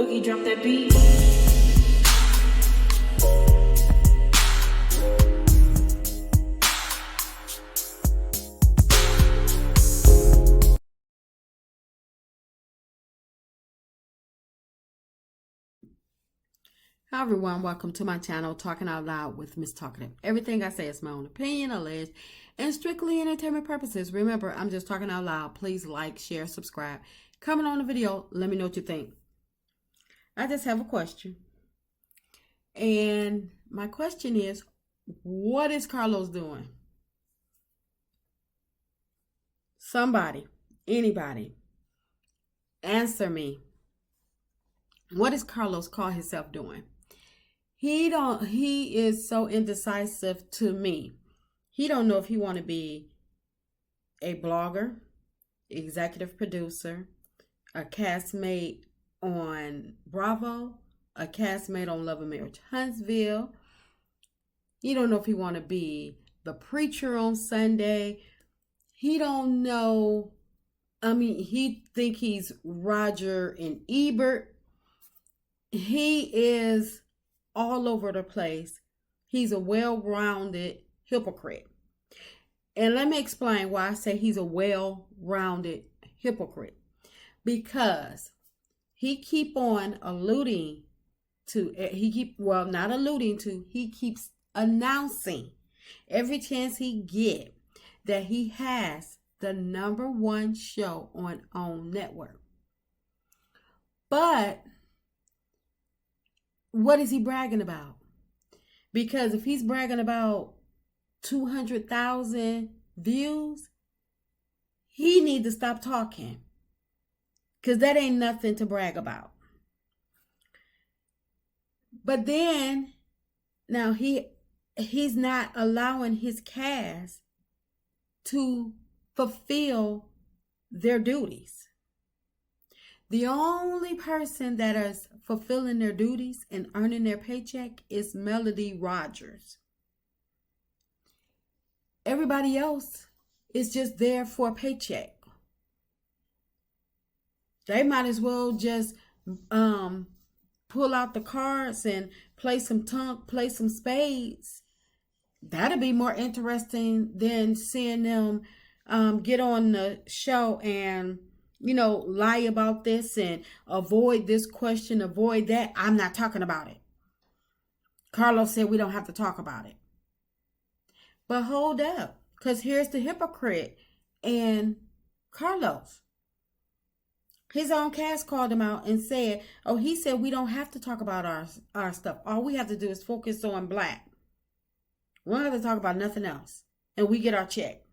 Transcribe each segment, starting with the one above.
Boogie, drop that beat. Hi everyone, welcome to my channel, Talking Out Loud with Miss Talkative. Everything I say is my own opinion, alleged, and strictly entertainment purposes. Remember, I'm just talking out loud. Please like, share, subscribe. Comment on the video. Let me know what you think. I just have a question. And my question is, what is Carlos doing? Somebody, anybody, answer me. What does Carlos call himself doing? He is so indecisive to me. He don't know if he want to be a blogger, executive producer, a castmate on Bravo, a castmate on Love and Marriage Huntsville. He don't know if he want to be the preacher on Sunday. He don't know. I mean, he think he's Roger and Ebert. He is all over the place. He's a well-rounded hypocrite. And let me explain why I say he's a well-rounded hypocrite. Because he keeps announcing every chance he get that he has the #1 show on OWN network. But what is he bragging about? Because if he's bragging about 200,000 views, he need to stop talking. Because that ain't nothing to brag about. But then, now he's not allowing his cast to fulfill their duties. The only person that is fulfilling their duties and earning their paycheck is Melody Rogers. Everybody else is just there for a paycheck. They might as well just pull out the cards and play some spades. That'd be more interesting than seeing them get on the show and lie about this and avoid this question, avoid that. I'm not talking about it. Carlos said we don't have to talk about it. But hold up, because here's the hypocrite and Carlos. His own cast called him out and said, he said we don't have to talk about our stuff. All we have to do is focus on black. We don't have to talk about nothing else. And we get our check.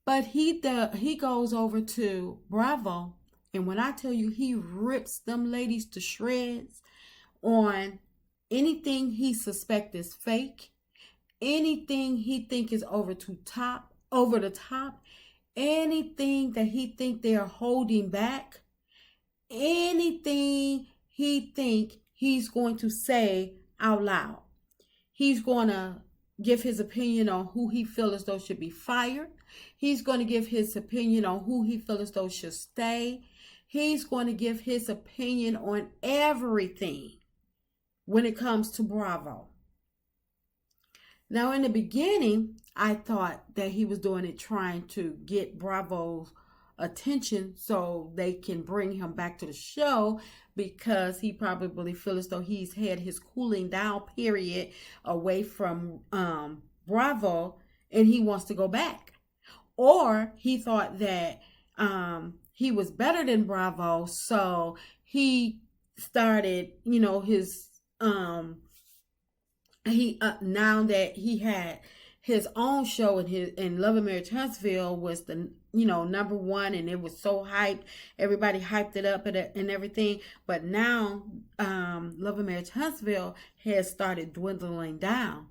But he goes over to Bravo, and when I tell you he rips them ladies to shreds on anything he suspects is fake, anything he think is over the top, anything that he think they are holding back, anything he think he's going to say out loud. He's going to give his opinion on who he feels as though should be fired. He's going to give his opinion on who he feels as though should stay. He's going to give his opinion on everything when it comes to Bravo. Now, in the beginning, I thought that he was doing it trying to get Bravo's attention so they can bring him back to the show, because he probably feels as though he's had his cooling down period away from Bravo and he wants to go back. Or he thought that he was better than Bravo, so he started, his now that he had his own show in Love and Marriage Huntsville was the #1, and it was so hyped. Everybody hyped it up and everything. But now Love and Marriage Huntsville has started dwindling down.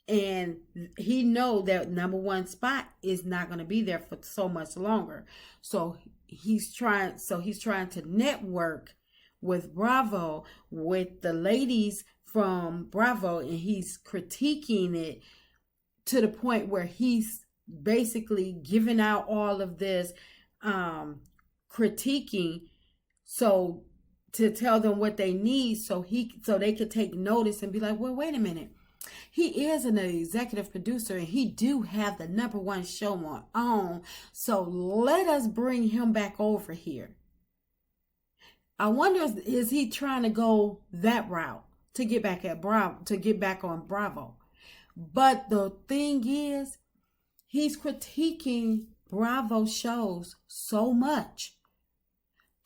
And he know that #1 spot is not going to be there for so much longer. So he's trying to network with Bravo, with the ladies from Bravo, and he's critiquing it to the point where he's basically giving out all of this critiquing, so to tell them what they need, so they could take notice and be like, well, wait a minute. He is an executive producer and he do have the number one show on. So let us bring him back over here. I wonder, is he trying to go that route to get back at Bravo, to get back on Bravo? But the thing is, he's critiquing Bravo shows so much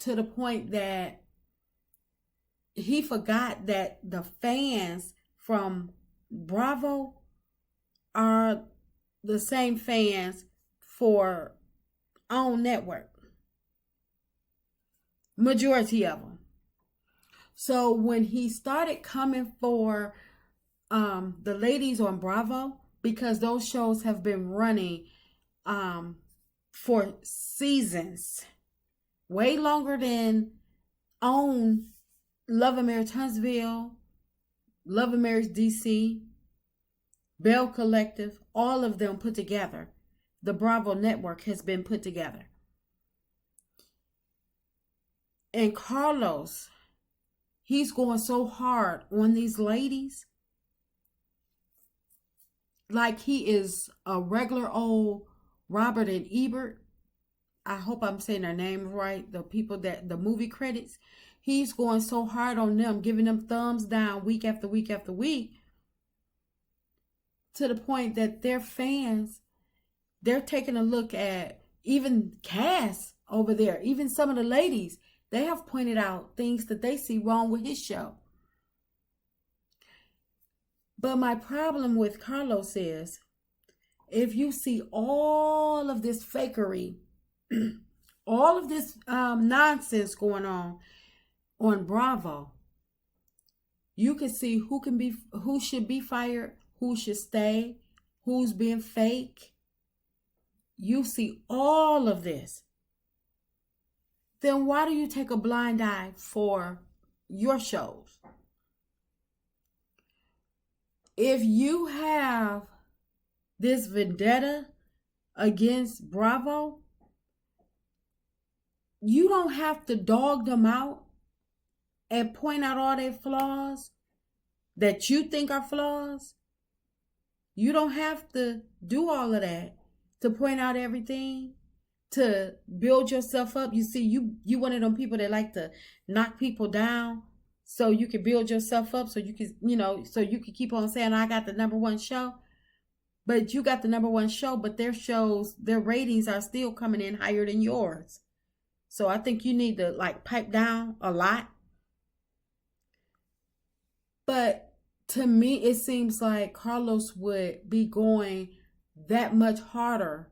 to the point that he forgot that the fans from Bravo are the same fans for OWN network. Majority of them. So when he started coming for the ladies on Bravo, because those shows have been running for seasons, way longer than OWN, Love and Marriage Huntsville, Love and Marriage DC, Bell Collective, all of them put together. The Bravo network has been put together. And Carlos, he's going so hard on these ladies, like he is a regular old Robert and Ebert. I hope I'm saying their names right. The people that the movie credits. He's going so hard on them, giving them thumbs down week after week after week, to the point that their fans, they're taking a look at even Cass over there, even some of the ladies. They have pointed out things that they see wrong with his show. But my problem with Carlos is, if you see all of this fakery, all of this nonsense going on Bravo, you can see who should be fired, who should stay, who's being fake. You see all of this. Then why do you take a blind eye for your shows? If you have this vendetta against Bravo, you don't have to dog them out and point out all their flaws that you think are flaws. You don't have to do all of that to point out everything, to build yourself up. You see, you one of them people that like to knock people down so you can build yourself up, so you can, so you can keep on saying, I got the number one show. But you got the number one show, but their shows, their ratings are still coming in higher than yours. So I think you need to pipe down a lot. But to me, it seems like Carlos would be going that much harder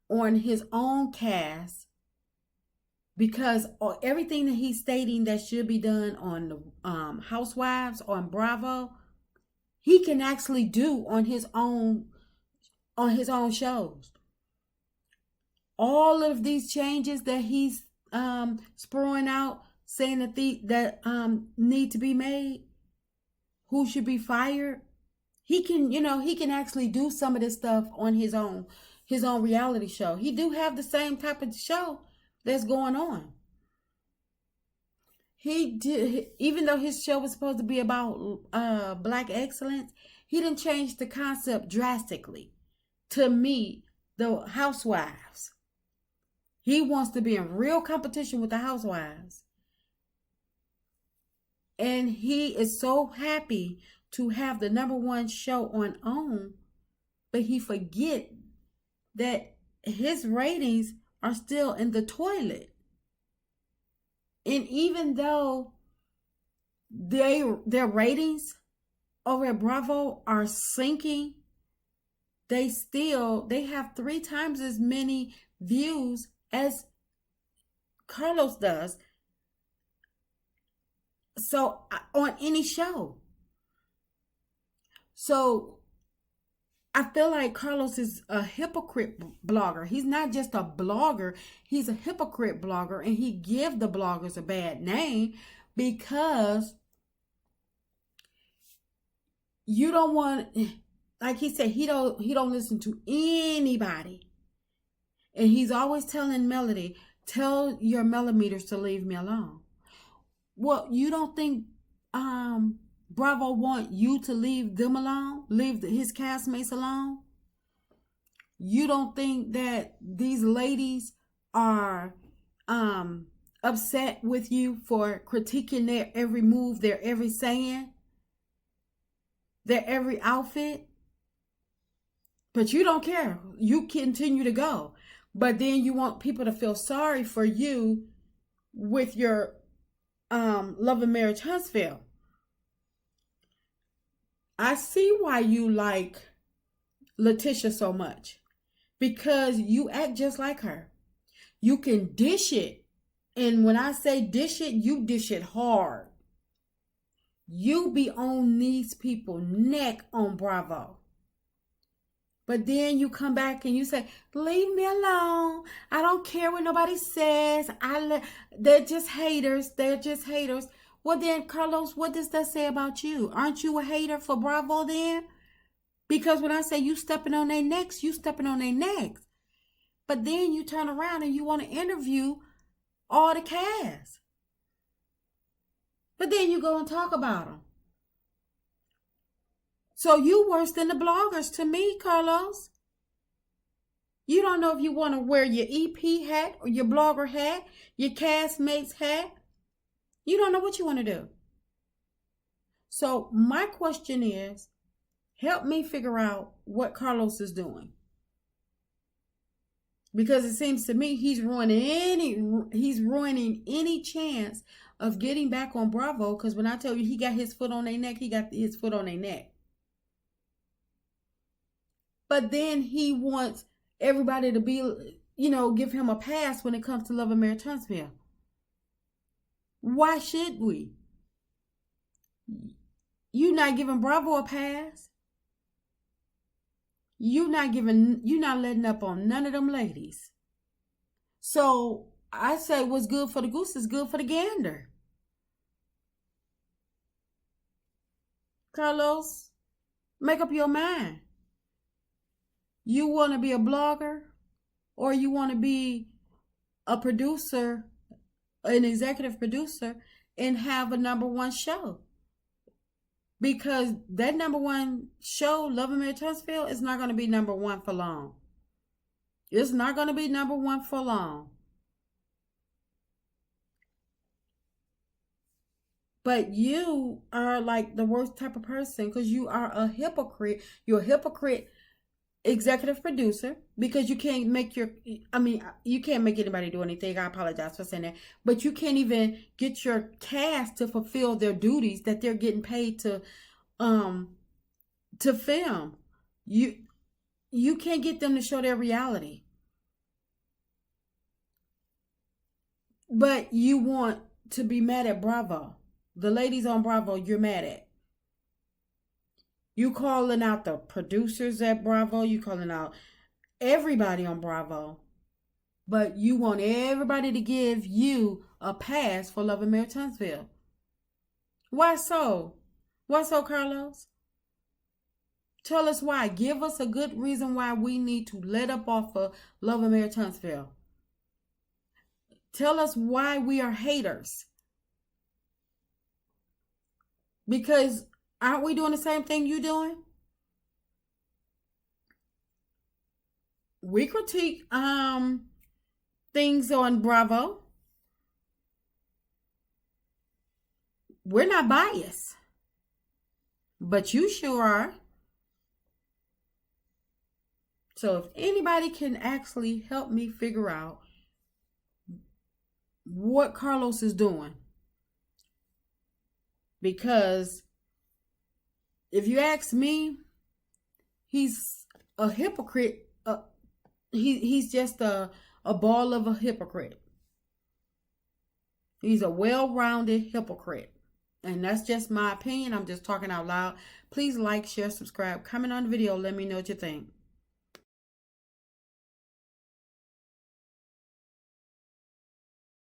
on his own cast, because everything that he's stating that should be done on the Housewives, on Bravo, he can actually do on his own shows. All of these changes that he's spurring out, saying that need to be made, who should be fired, he can actually do some of this stuff on his own reality show. He do have the same type of show that's going on. He did, even though his show was supposed to be about Black excellence, he didn't change the concept drastically to meet the Housewives. He wants to be in real competition with the Housewives. And he is so happy to have the number one show on OWN, but he forget that his ratings are still in the toilet. And even though their ratings over at Bravo are sinking, they have 3 times as many views as Carlos does. So on any show. So I feel like Carlos is a hypocrite blogger. He's not just a blogger. He's a hypocrite blogger, and he gives the bloggers a bad name because you don't want, like he said, he don't listen to anybody. And he's always telling Melody Tell your millimeters to leave me alone. Well, you don't think Bravo want you to leave them alone? Leave his castmates alone? You don't think that these ladies are upset with you for critiquing their every move, their every saying, their every outfit? But you don't care. You continue to go. But then you want people to feel sorry for you with your Love and Marriage Huntsville. I see why you like Letitia so much. Because you act just like her. You can dish it. And when I say dish it, you dish it hard. You be on these people's neck on Bravo. But then you come back and you say, leave me alone. I don't care what nobody says. They're just haters. They're just haters. Well then, Carlos, what does that say about you? Aren't you a hater for Bravo then? Because when I say you stepping on their necks, you stepping on their necks. But then you turn around and you want to interview all the cast. But then you go and talk about them. So you worse than the bloggers to me, Carlos. You don't know if you want to wear your EP hat or your blogger hat, your castmates hat. You don't know what you want to do. So my question is, help me figure out what Carlos is doing. Because it seems to me he's ruining any chance of getting back on Bravo. Because when I tell you he got his foot on their neck, he got his foot on their neck. But then he wants everybody to be, give him a pass when it comes to Love and Marriage Huntsville. Why should we? You not giving Bravo a pass. You not letting up on none of them ladies. So I say what's good for the goose is good for the gander. Carlos, make up your mind. You want to be a blogger or you want to be a producer, an executive producer, and have a #1 show. Because that #1 show, Love and Marriage Huntsville, is not going to be #1 for long. It's not going to be #1 for long. But you are like the worst type of person because you are a hypocrite. You're a hypocrite executive producer because you can't make you can't make anybody do anything. I apologize for saying that. But you can't even get your cast to fulfill their duties that they're getting paid to film. You can't get them to show their reality. But you want to be mad at Bravo. The ladies on Bravo, you're mad at. You calling out the producers at Bravo. You calling out everybody on Bravo. But you want everybody to give you a pass for Love and Marriage Huntsville. Why so? Why so, Carlos? Tell us why. Give us a good reason why we need to let up off of Love and Marriage Huntsville. Tell us why we are haters. Because aren't we doing the same thing you doing? We critique things on Bravo. We're not biased. But you sure are. So if anybody can actually help me figure out what Carlos is doing. Because if you ask me, he's a hypocrite. He's just a ball of a hypocrite. He's a well-rounded hypocrite. And that's just my opinion. I'm just talking out loud. Please like, share, subscribe, comment on the video. Let me know what you think.